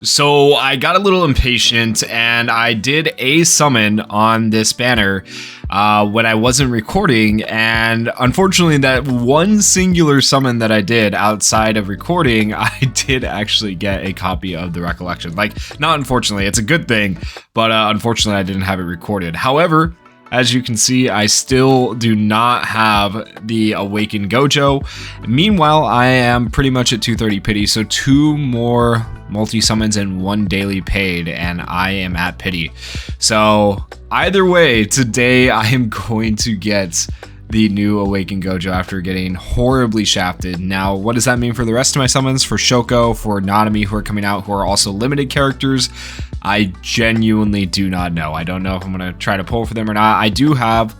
So I got a little impatient and I did a summon on this banner when I wasn't recording, and unfortunately that one singular summon that I did outside of recording, I did actually get a copy of the Recollection. Like, not unfortunately, it's a good thing, but unfortunately I didn't have it recorded. However, as you can see, I still do not have the Awakened Gojo. Meanwhile, I am pretty much at 230 pity, so 2 more multi-summons and 1 daily paid, and I am at pity. So either way, today I am going to get the new Awakened Gojo after getting horribly shafted. Now, what does that mean for the rest of my summons? For Shoko, for Nanami, who are coming out, who are also limited characters? I genuinely do not know. I don't know if I'm going to try to pull for them or not. I do have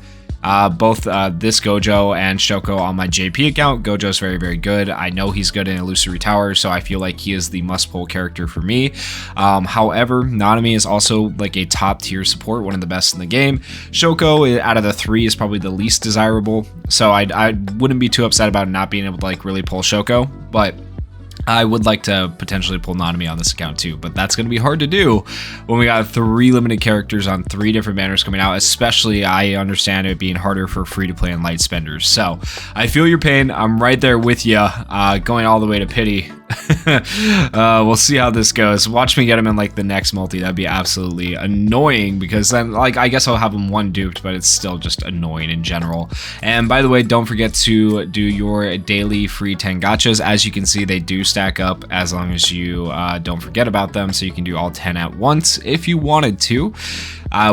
both this Gojo and Shoko on my JP account. Gojo's very, very good. I know he's good in Illusory Tower, so I feel like he is the must-pull character for me. However, Nanami is also like a top-tier support, one of the best in the game. Shoko, out of the 3, is probably the least desirable, so I wouldn't be too upset about not being able to like really pull Shoko, but I would like to potentially pull Nanami on this account too, but that's going to be hard to do when we got 3 limited characters on 3 different banners coming out, especially I understand it being harder for free-to-play and light spenders. So I feel your pain. I'm right there with you, going all the way to pity. We'll see how this goes. Watch me get him in like the next multi. That'd be absolutely annoying, because then like I guess I'll have him 1 duped, but it's still just annoying in general. And by the way, don't forget to do your daily free 10 gachas. As you can see, they do stack up as long as you don't forget about them, so you can do all 10 at once if you wanted to,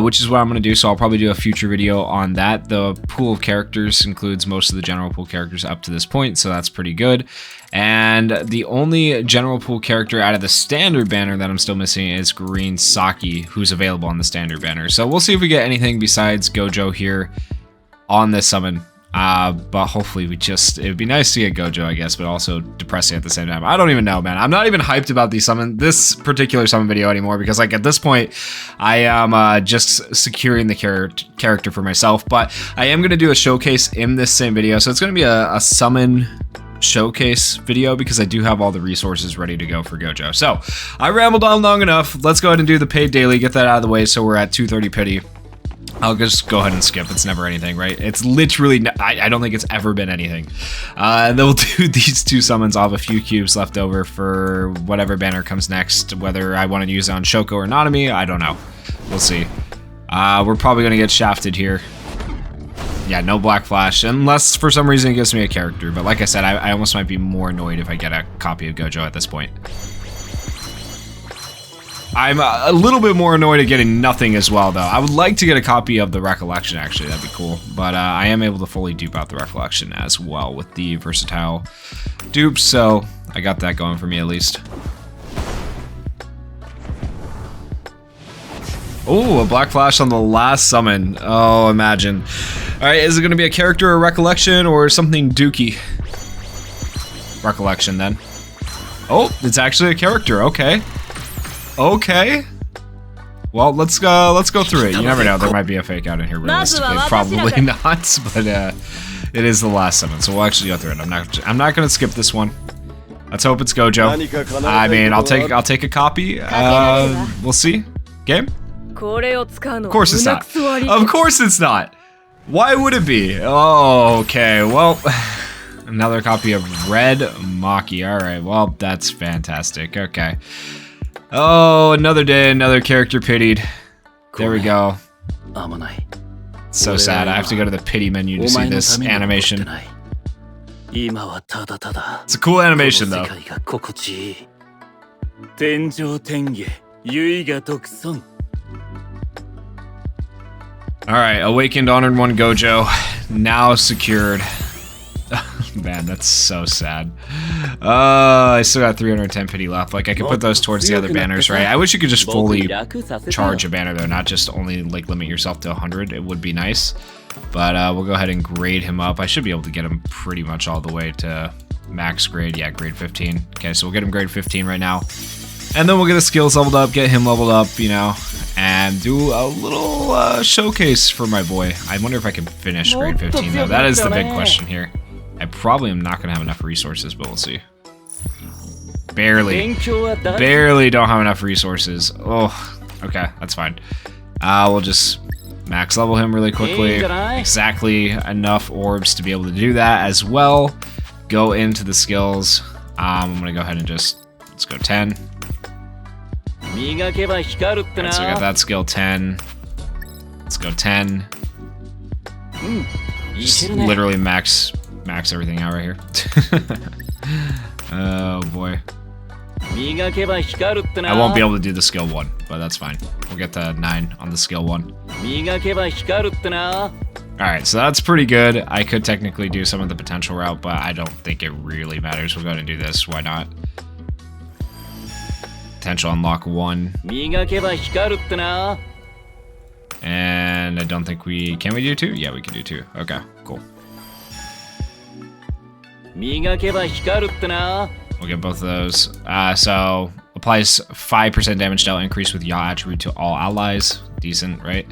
which is what I'm going to do. So I'll probably do a future video on that. The pool of characters includes most of the general pool characters up to this point, so that's pretty good. And the only general pool character out of the standard banner that I'm still missing is Green Saki, who's available on the standard banner. So we'll see if we get anything besides Gojo here on this summon. But hopefully it would be nice to get Gojo, I guess, but also depressing at the same time. I don't even know, man. I'm not even hyped about this particular summon video anymore, because like at this point, I am just securing the character for myself. But I am going to do a showcase in this same video, so it's going to be a summon showcase video, because I do have all the resources ready to go for Gojo. So I rambled on long enough. Let's go ahead and do the paid daily, get that out of the way, so we're at 230 pity. I'll just go ahead and skip. It's never anything, right? It's literally, I don't think it's ever been anything. And then we'll do these 2 summons. I'll have a few cubes left over for whatever banner comes next, whether I want to use it on Shoko or Nanami, I don't know. We'll see. We're probably going to get shafted here. Yeah, no Black Flash, unless for some reason it gives me a character. But like I said, I almost might be more annoyed if I get a copy of Gojo at this point. I'm a little bit more annoyed at getting nothing as well, though. I would like to get a copy of the Recollection, actually. That'd be cool. But I am able to fully dupe out the Recollection as well with the versatile dupes, so I got that going for me at least. Oh, a Black Flash on the last summon. Oh, imagine. Alright, is it going to be a character or Recollection or something dookie? Recollection, then. Oh, it's actually a character. Okay. Okay. Well, let's go through it. You never know. There might be a fake out in here, realistically. Probably not, but it is the last summon, so we'll actually go through it. I'm not going to skip this one. Let's hope it's Gojo. I mean, I'll take a copy. We'll see. Game? Of course it's not. Of course it's not. Why would it be? Oh, okay. Well, another copy of Red Maki. All right. Well, that's fantastic. Okay. Oh, another day, another character pitied. There we go. So sad. I have to go to the pity menu to see this animation. It's a cool animation, though. Alright, Awakened Honored 1 Gojo, now secured. Man, that's so sad. I still got 310 pity left. Like, I could put those towards the other banners, right? I wish you could just fully charge a banner, though, not just only, like, limit yourself to 100. It would be nice. But we'll go ahead and grade him up. I should be able to get him pretty much all the way to max grade. Yeah, grade 15. Okay, so we'll get him grade 15 right now. And then we'll get his skills leveled up, get him leveled up, you know, and do a little showcase for my boy. I wonder if I can finish grade 15, though. That is the big question here. I probably am not going to have enough resources, but we'll see. Barely don't have enough resources. Oh, okay, that's fine. We'll just max level him really quickly. Exactly enough orbs to be able to do that as well. Go into the skills. I'm gonna go ahead and just, let's go 10. Alright, so we got that skill 10. Let's go 10. Just literally max everything out right here. Oh boy. I won't be able to do the skill 1, but that's fine. We'll get to 9 on the skill 1. Alright, so that's pretty good. I could technically do some of the potential route, but I don't think it really matters. We're going to do this. Why not? Potential unlock 1. And I don't think we... Can we do 2? Yeah, we can do 2. Okay, cool. We'll get both of those. So, applies 5% damage dealt increase with yaw attribute to all allies. Decent, right?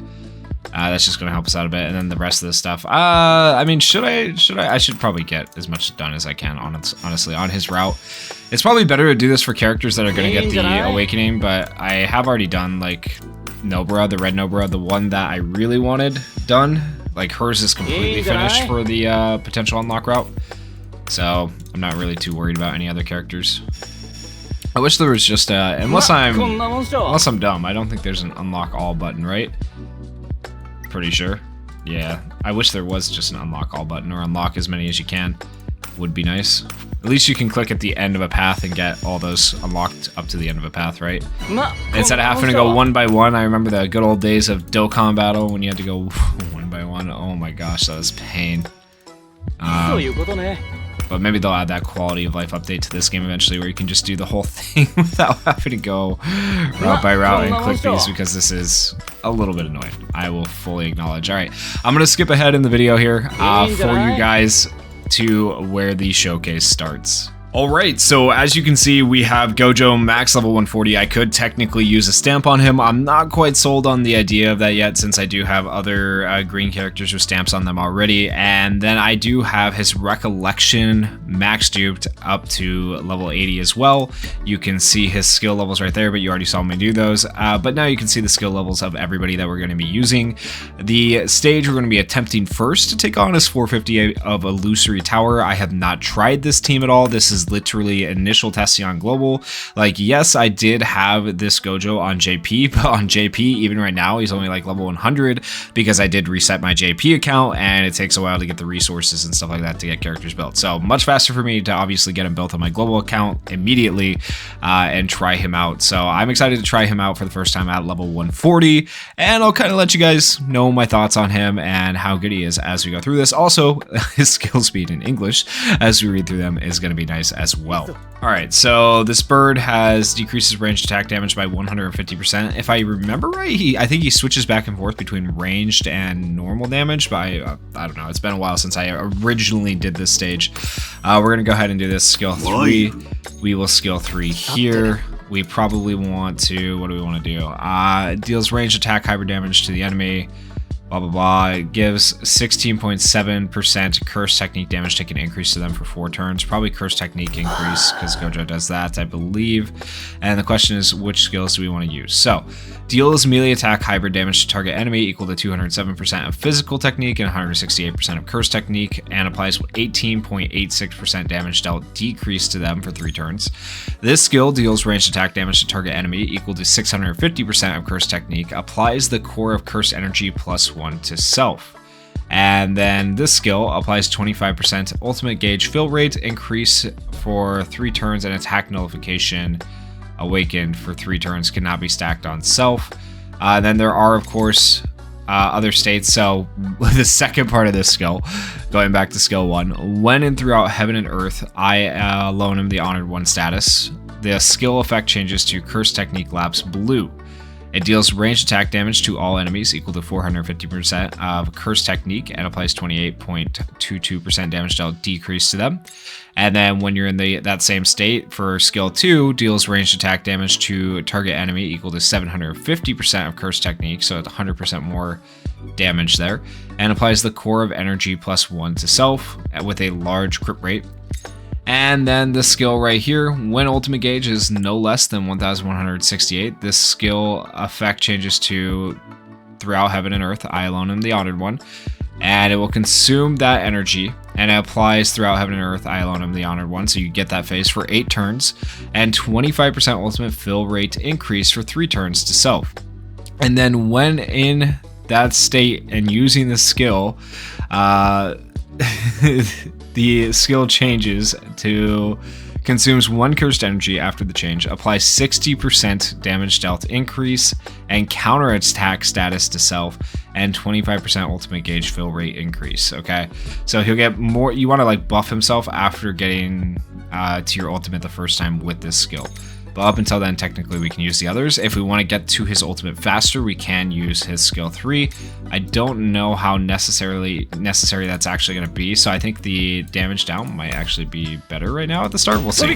That's just going to help us out a bit. And then the rest of the stuff. I mean, I should probably get as much done as I can, honestly, on his route. It's probably better to do this for characters that are going to get the awakening, but I have already done, like, Nobara, the red Nobara, the one that I really wanted done. Like, hers is completely finished for the potential unlock route. So, I'm not really too worried about any other characters. I wish there was just unless I'm dumb, I don't think there's an unlock all button, right? Pretty sure. Yeah, I wish there was just an unlock all button, or unlock as many as you can. Would be nice. At least you can click at the end of a path and get all those unlocked up to the end of a path, right? Instead of having to go one by one. I remember the good old days of Dokkan Battle when you had to go one by one. Oh my gosh, that was pain. But maybe they'll add that quality of life update to this game eventually, where you can just do the whole thing without having to go route by route and click these, because this is a little bit annoying. I will fully acknowledge. All right, I'm going to skip ahead in the video here for you guys to where the showcase starts. Alright, so as you can see, we have Gojo max level 140. I could technically use a stamp on him. I'm not quite sold on the idea of that yet, since I do have other green characters with stamps on them already. And then I do have his recollection max duped up to level 80 as well. You can see his skill levels right there, but you already saw me do those. But now you can see the skill levels of everybody that we're going to be using. The stage we're going to be attempting first to take on is 458 of Illusory Tower. I have not tried this team at all. This is literally initial testing on global. Like, yes, I did have this Gojo on JP, but on JP, even right now, he's only like level 100 because I did reset my JP account, and it takes a while to get the resources and stuff like that to get characters built. So much faster for me to obviously get him built on my global account immediately and try him out. So I'm excited to try him out for the first time at level 140, and I'll kind of let you guys know my thoughts on him and how good he is as we go through this. Also, his skill speed in English as we read through them is going to be nice as well. Alright, so this bird has decreases ranged attack damage by 150%. If I remember right, I think he switches back and forth between ranged and normal damage, but I don't know. It's been a while since I originally did this stage. We're going to go ahead and do this skill 3. We will skill 3 here. We probably want to, what do we want to do? Deals ranged attack hybrid damage to the enemy. Blah, blah, blah. It gives 16.7% curse technique damage taken increase to them for 4 turns. Probably curse technique increase, because Gojo does that, I believe. And the question is, which skills do we want to use? So, deals melee attack hybrid damage to target enemy equal to 207% of physical technique and 168% of curse technique, and applies 18.86% damage dealt decrease to them for 3 turns. This skill deals ranged attack damage to target enemy equal to 650% of curse technique, applies the core of curse energy plus 1 to self. And then this skill applies 25% ultimate gauge fill rate increase for 3 turns, and attack nullification awakened for 3 turns cannot be stacked on self. Then there are, of course, other states. So the second part of this skill, going back to skill 1, when and throughout heaven and earth, I loan him the Honored One status. The skill effect changes to Curse Technique Lapse Blue. It deals ranged attack damage to all enemies equal to 450% of Curse Technique, and applies 28.22% damage dealt decrease to them. And then when you're in that same state, for skill 2, deals ranged attack damage to target enemy equal to 750% of Curse Technique, so it's 100% more damage there, and applies the core of energy plus 1 to self with a large crit rate. And then the skill right here, when ultimate gauge is no less than 1168, this skill effect changes to throughout heaven and earth, I alone am the honored one. And it will consume that energy, and it applies throughout heaven and earth, I alone am the honored one. So you get that phase for 8 turns, and 25% ultimate fill rate increase for 3 turns to self. And then when in that state and using the skill, the skill changes to consumes 1 cursed energy after the change, applies 60% damage dealt increase and counter attack status to self, and 25% ultimate gauge fill rate increase. Okay, so he'll get more. You want to like buff himself after getting to your ultimate the first time with this skill. But up until then, technically, we can use the others. If we want to get to his ultimate faster, we can use his skill 3. I don't know how necessary that's actually going to be, so I think the damage down might actually be better right now at the start. We'll see.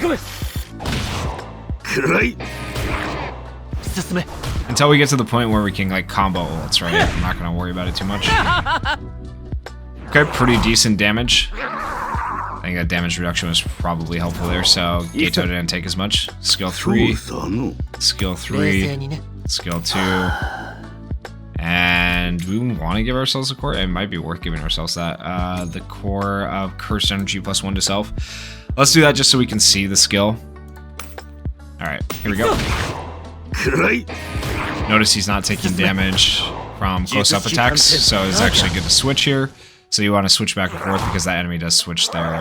Until we get to the point where we can like combo ults, right? I'm not going to worry about it too much. Okay, pretty decent damage. I think that damage reduction was probably helpful there, so Gojo didn't take as much. Skill 3, skill 3, skill 2, and we want to give ourselves a core. It might be worth giving ourselves that. The core of cursed energy plus 1 to self. Let's do that just so we can see the skill. Alright, here we go. Notice he's not taking damage from close-up attacks, so it's actually good to switch here. So you want to switch back and forth because that enemy does switch their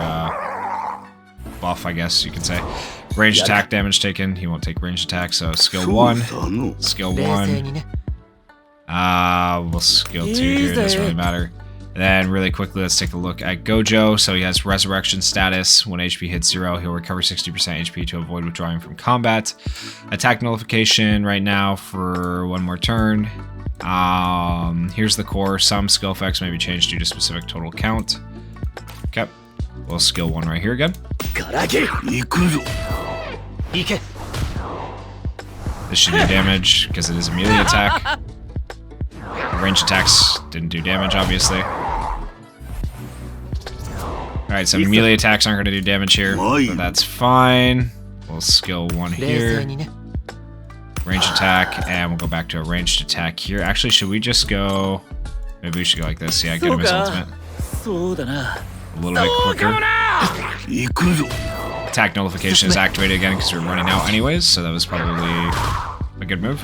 buff, I guess you could say. Range attack damage taken. He won't take range attack, so skill 1. Skill 1. We'll skill 2 here, it doesn't really matter. And then really quickly, let's take a look at Gojo. So he has resurrection status. When HP hits 0, he'll recover 60% HP to avoid withdrawing from combat. Attack nullification right now for 1 more turn. Here's the core. Some skill effects may be changed due to specific total count. Okay. We'll skill 1 right here again. This should do damage because it is a melee attack. Range attacks didn't do damage, obviously. Alright, so melee attacks aren't going to do damage here, but that's fine. We'll skill 1 here. Range attack, and we'll go back to a ranged attack here. Actually, should we just go... Maybe we should go like this. Yeah, get him his ultimate. A little bit quicker. Attack nullification is activated again because we're running out anyways, so that was probably a good move.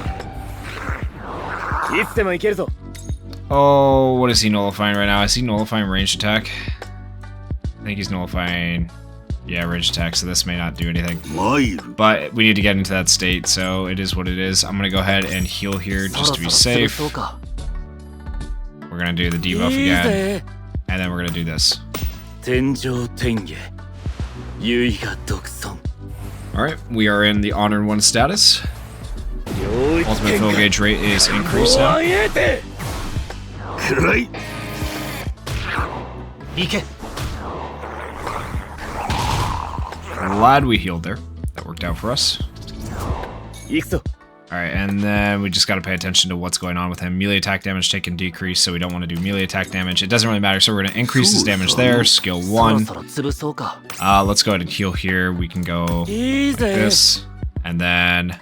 Oh, what is he nullifying right now? Is he nullifying ranged attack? I think he's nullifying... Yeah, ranged attack, so this may not do anything. But we need to get into that state, so it is what it is. I'm going to go ahead and heal here just to be safe. We're going to do the debuff again, and then we're going to do this. Alright, we are in the Honored 1 status. Ultimate fill gauge rate is increased now. Glad we healed there. That worked out for us. Alright, and then we just got to pay attention to what's going on with him. Melee attack damage taken decrease, so we don't want to do melee attack damage. It doesn't really matter, so we're going to increase his damage there. Skill 1. Let's go ahead and heal here. We can go like this. And then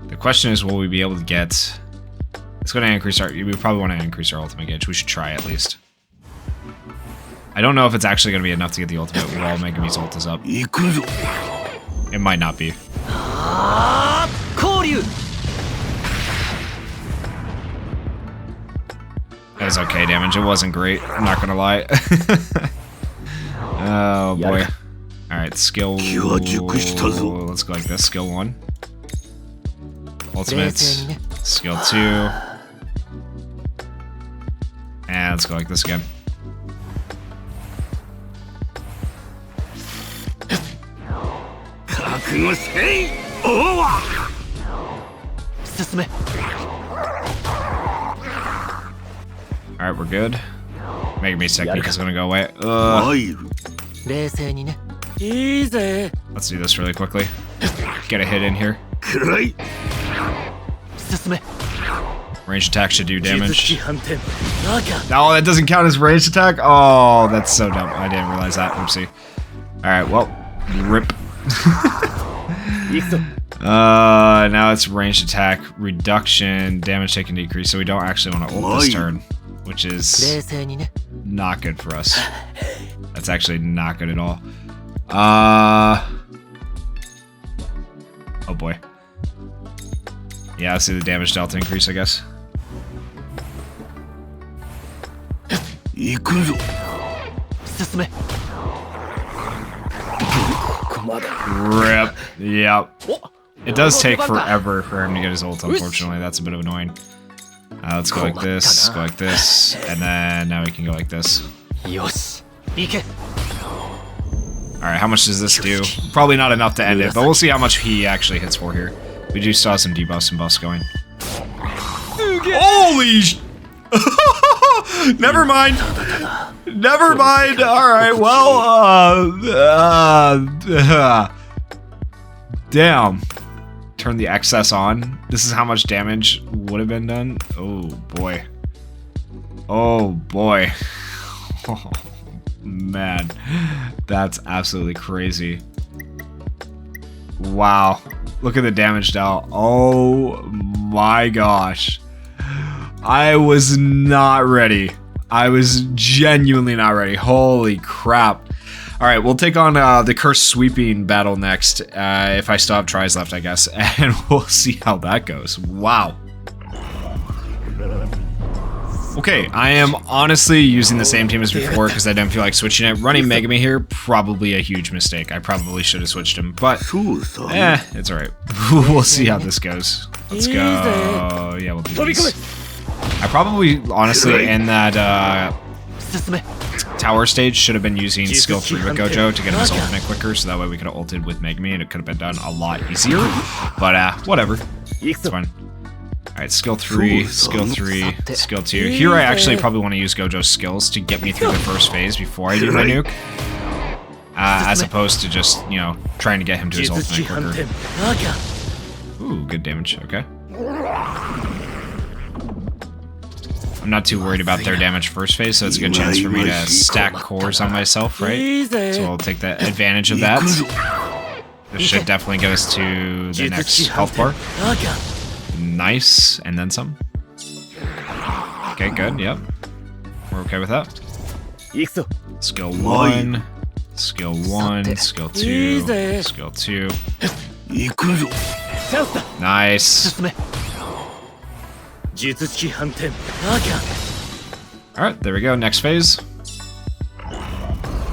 the question is, will we be able to get... It's going to increase our... We probably want to increase our ultimate gauge. We should try at least. I don't know if it's actually going to be enough to get the ultimate while Megami's ult is up. It might not be. That was okay damage. It wasn't great. I'm not going to lie. Oh boy. Alright, skill... Let's go like this. Skill 1. Ultimate. Skill 2. And let's go like this again. Alright, we're good. Megami's technique is gonna go away. Let's do this really quickly. Get a hit in here. Range attack should do damage. No, that doesn't count as range attack? Oh, that's so dumb. I didn't realize that. Oopsie. Alright, well, Rip. Now it's ranged attack reduction, damage taken decrease, so we don't actually want to ult this turn, which is not good for us. That's actually not good at all. Oh boy. Yeah, let's see the damage delta increase, I guess. Rip. Yep. It does take forever for him to get his ult, unfortunately. That's a bit annoying. Let's go like this, and then now we can go like this. Alright, how much does this do? Probably not enough to end it, but we'll see how much he actually hits for here. We do still have some debuffs and buffs going. Holy sh... Never mind. Never mind. Alright, well, damn. Turn the excess on. This is how much damage would have been done. Oh, boy. Oh, boy. Oh, man. That's absolutely crazy. Wow. Look at the damage dealt. Oh, my gosh. I was not ready. I was genuinely not ready. Holy crap. Alright, we'll take on the Curse Sweeping battle next, if I still have tries left, I guess, and we'll see how that goes. Wow. Okay, I am honestly using the same team as before because I didn't feel like switching it. Running Megami here, probably a huge mistake. I probably should have switched him, but it's alright. We'll see how this goes. Let's go. Yeah, we'll do this. I probably, honestly, in that tower stage should have been using skill 3 with Gojo to get his ultimate quicker, so that way we could have ulted with Megami and it could have been done a lot easier. But whatever. It's fine. Alright, skill 3, skill 3, skill 2. Here I actually probably want to use Gojo's skills to get me through the first phase before I do my nuke. As opposed to just, you know, trying to get him to his ultimate quicker. Ooh, good damage, okay. I'm not too worried about their damage first phase, so it's a good chance for me to stack cores on myself, right? So I'll take the advantage of that. This should definitely get us to the next health bar. Nice, and then some. Okay, good, yep. We're okay with that. Skill 1, skill 1, skill 2, skill 2. Nice. Alright, there we go, next phase.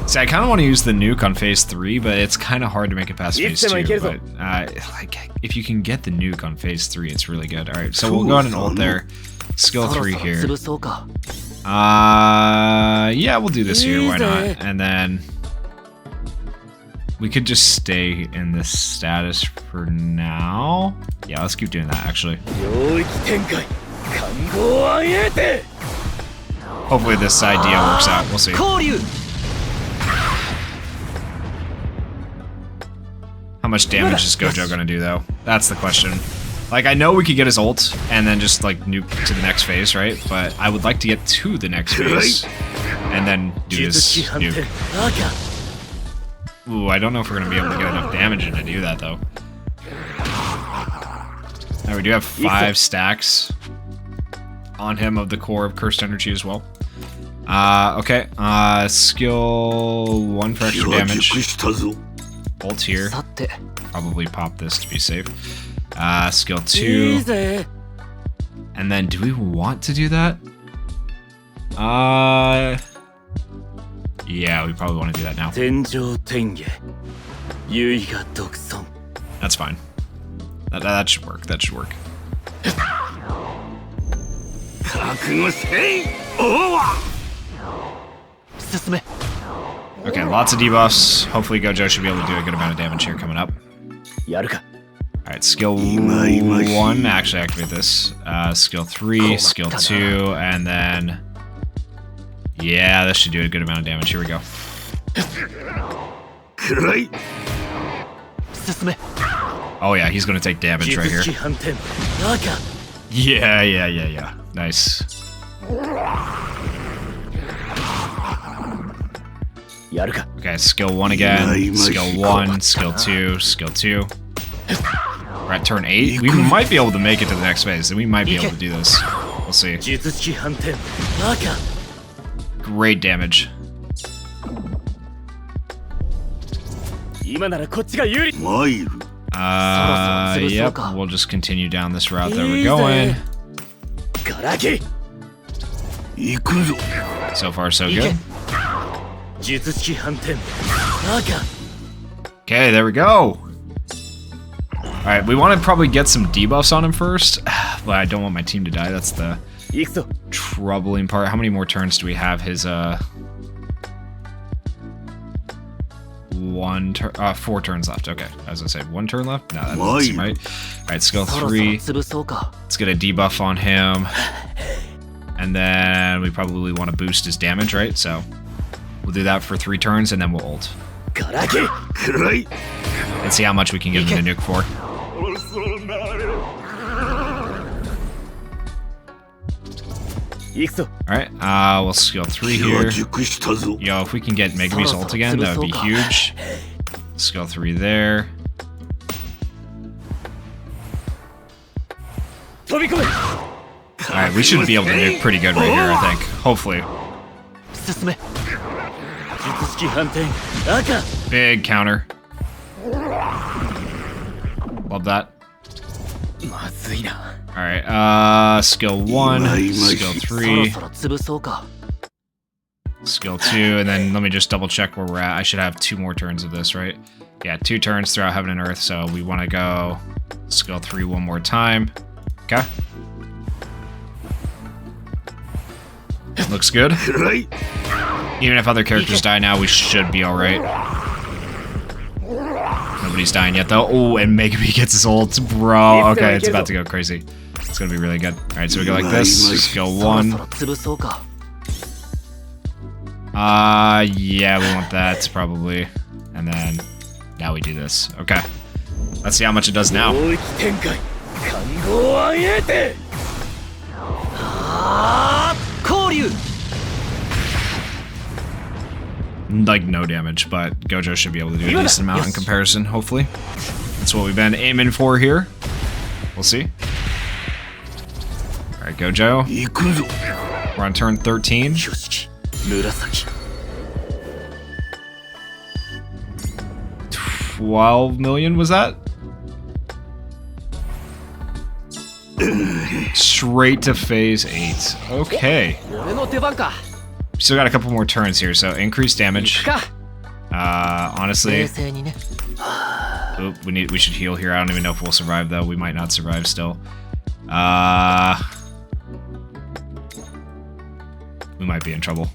See, I kind of want to use the nuke on phase 3, but it's kind of hard to make it past phase 2. But, like, if you can get the nuke on phase 3, it's really good. Alright, so we'll go ahead and ult there. Skill 3 here. Yeah, we'll do this here, why not? And then we could just stay in this status for now. Yeah, let's keep doing that, actually. Hopefully this idea works out. We'll see. How much damage is Gojo gonna do, though? That's the question. Like, I know we could get his ult and then just, like, nuke to the next phase, right? But I would like to get to the next phase and then do this nuke. Ooh, I don't know if we're gonna be able to get enough damage in to do that, though. Now, we do have 5 stacks on him of the core of Cursed Energy as well. Okay. Skill 1 for extra damage. Ult here. Probably pop this to be safe. Skill 2. And then, do we want to do that? Yeah, we probably want to do that now. That's fine. That should work. That should work. Okay, lots of debuffs. Hopefully Gojo should be able to do a good amount of damage here coming up. Alright, skill 1. Actually, activate this. Skill 3, skill 2, and then... Yeah, this should do a good amount of damage. Here we go. Oh yeah, he's gonna take damage right here. Yeah. Nice. Okay, skill 1 again. Skill 1, skill 2, skill 2. We're at turn 8. We might be able to make it to the next phase. We might be able to do this. We'll see. Great damage. Yep, we'll just continue down this route that we're going. So far, so good. Okay, there we go. Alright, we want to probably get some debuffs on him first. But I don't want my team to die. That's the troubling part. How many more turns do we have? His, 4 turns left. Okay, I was gonna say 1 turn left? No, that doesn't seem right. Alright, skill 3. Let's get a debuff on him. And then we probably want to boost his damage, right? So we'll do that for 3 turns and then we'll ult. And see how much we can give him the nuke for. Alright, we'll skill 3 here. Yo, if we can get Megumi's ult again, that would be huge. Skill 3 there. Alright, we should be able to nuke pretty good right here, I think. Hopefully. Big counter. Love that. Alright, skill 1, skill 3, skill 2, and then let me just double check where we're at. I should have 2 more turns of this, right? Yeah, 2 turns throughout Heaven and Earth, so we want to go skill 3 one more time. Okay. Looks good. Even if other characters die now, we should be alright. Nobody's dying yet, though. Oh, and Megumi gets his ult, bro. Okay, it's about to go crazy. It's gonna be really good. Alright, so we go like this. Skill 1. Yeah, we want that, probably. And then, now we do this. Okay. Let's see how much it does now. Like, no damage, but Gojo should be able to do a decent amount in comparison, hopefully. That's what we've been aiming for here. We'll see. Alright, Gojo. We're on turn 13. 12 million, was that? Straight to phase 8. Okay. Still got a couple more turns here, so increased damage. Honestly, oop, we should heal here. I don't even know if we'll survive though. We might not survive still. We might be in trouble.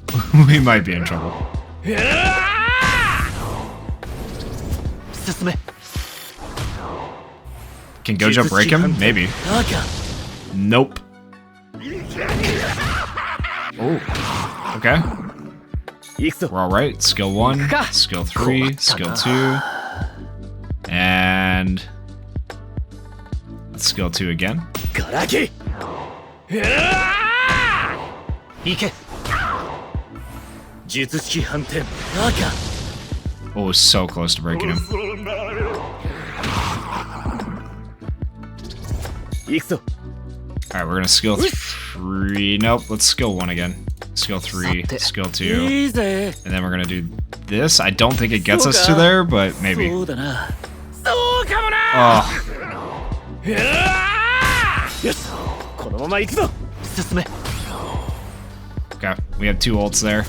We might be in trouble. Can Gojo break him? Maybe. Nope. Oh. Okay. We're alright. Skill 1, skill 3, skill 2. And let's skill 2 again. Oh, so close to breaking him. Alright, we're gonna skill 3. Nope, let's skill 1 again. Skill 3, skill 2. And then we're gonna do this. I don't think it gets us to there, but maybe. Oh. Okay, we have 2 ults there.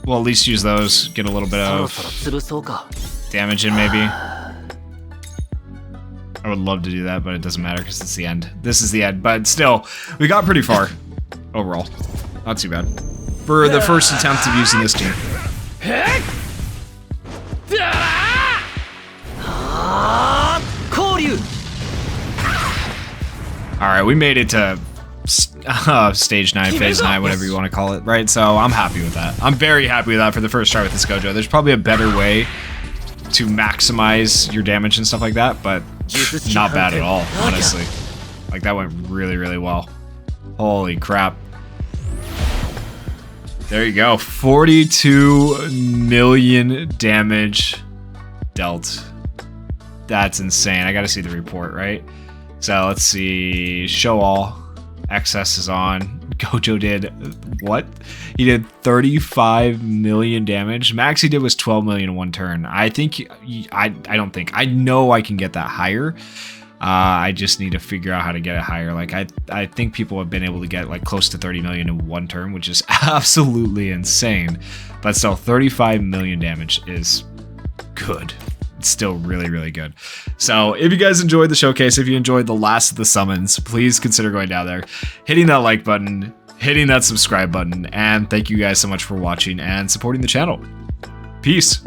We'll at least use those, get a little bit of damage in maybe. I would love to do that, but it doesn't matter because it's the end. This is the end, but still, we got pretty far overall. Not too bad. For the first attempt of using this team. Alright, we made it to stage 9, phase 9, whatever you want to call it, right? So I'm happy with that. I'm very happy with that for the first try with this Gojo. There's probably a better way to maximize your damage and stuff like that, but not bad at all, honestly. Like, that went really, really well. Holy crap. There you go. 42 million damage dealt. That's insane. I gotta see the report, right? So let's see. Show all. Excess is on. Gojo did what? He did 35 million damage. Max he did was 12 million in one turn. I think I don't think. I know I can get that higher. I just need to figure out how to get it higher. Like I think people have been able to get like close to 30 million in one turn, which is absolutely insane. But still, 35 million damage is good. It's still really, really good. So if you guys enjoyed the showcase, if you enjoyed the last of the summons, please consider going down there, hitting that like button, hitting that subscribe button, and thank you guys so much for watching and supporting the channel. Peace.